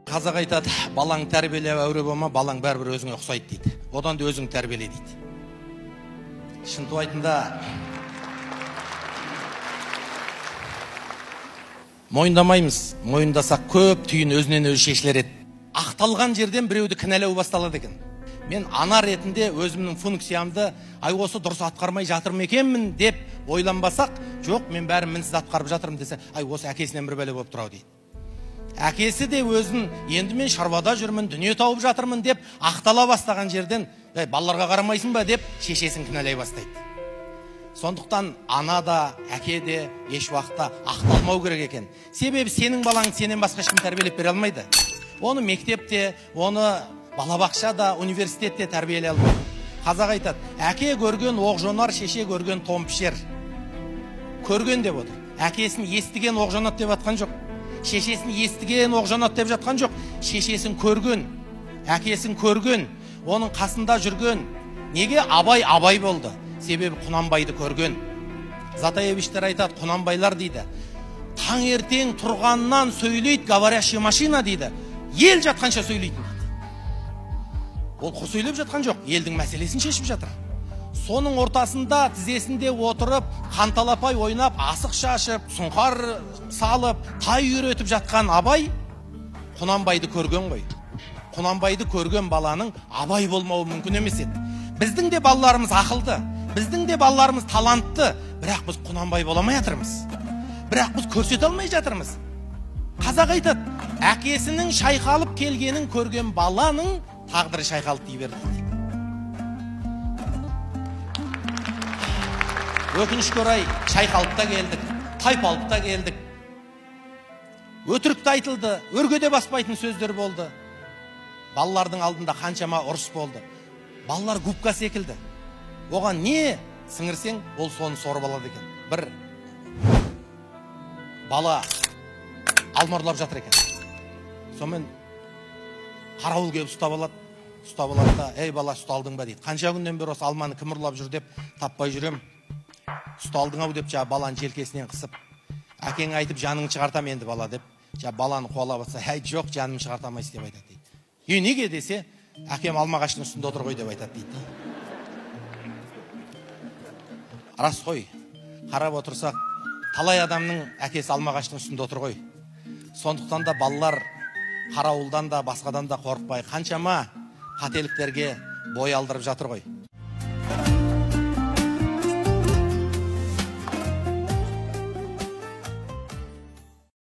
Қазақ айтады, балаң тәрбиелеп әуре болма, балаң бәрібір өзіңе ұқсайды дейді. Одан да өзің тәрбиеле дейді. Шынтуайтында мойындамаймыз, мойындасақ көп түйін өзінен өзі шешілер еді. Ақталған жерден біреуді кінәлау басталады екен. Мен ана ретінде өзімнің функциямды осы дұрыс атқармай жатырмын екенмін деп ойланбасақ, жоқ, мен бәрін мінсіз атқарып жатырмын десе, осы әкесінен бір бәле болып тұрау дейді. Әкесі де өзін, енді мен шаруада жүрмін, дүние тауып жатырмын деп ақтала бастаған жерден, балаларға қарамайсың ба деп шешесін кінәлай бастайды. Сондықтан ана да, әке де еш уақытта ақталмау керек екен. Себебі сенің балаң сенен басқа ешкім тәрбиелеп бере алмайды. Оны мектепте, оны балабақшада, университетте тәрбиелей алмайды. Қазақ айтады, әке көрген оқ-жонар, шеше көрген том пішер. Көрген деп отыр. Әкесін естіген оқ-жонат деп атқан жоқ. Шешесін естіген оқ-жонат деп жатқан жоқ. Шешесін көрген, әкесін көрген, оның қасында жүрген. Неге Абай болды? Себебі Құнанбайды көрген. Затаевичтер айтады, Құнанбайлар дейді, таңертең тұрғаннан сөйлейді говорящая машина дейді. Ел жатқанша сөйлейтін дейді. Ол құр сөйлеп жатқан жоқ, елдің мәселесін шешіп жатыр. Соның ортасында тізесінде отырып, қанталапай ойнап, асық шашып, сұңқар салып, тай үйретіп жатқан Абай Құнанбайды көрген ғой. Құнанбайды көрген баланың Абай болмауы мүмкін емес еді. Біздің де балаларымыз ақылды, біздің де балаларымыз талантты, бірақ біз Құнанбай боламай жатырмыз. Бірақ біз көрсете алмай жатырмыз. Қазақ айтады, әкесінің шайқалып келгенін көрген баланың тағдыры шайқалып дей берді. Өкінішке орай шайқалып та келдік, тайпалып та келдік. Өтірікті айтылды, өргеде баспайтын сөздер болды. Балалардың алдында қаншама ұрыс болды. Балалар губка секілді. Оған не сіңірсең, ол соны сорып алады екен. Бір бала алмарлап жатыр екен. Сонымен қарауыл келіп ұстап алады да, ей бала, ұсталдың ба дейді. Қанша күннен бері осы алманы кім ұрлап жүр деп таппай жүрем. Ұсталдың ау деп баланы желкесінен қысып, әкең айтып жаныңды шығартам енді бала деп, баланы қуалап атса, жоқ, жанымды шығартамайсыз деп айтады дейді. Неге десе, әкем алма ағаштың үстінде отыр ғой деп айтады дейді. Рас қой, қарап отырсақ, талай адамның әкесі алма ағаштың үстінде отыр ғой. Сондықтан да балалар қарауылдан да басқадан да қорықпай қаншама қателіктерге бой алдырып жатыр ғой.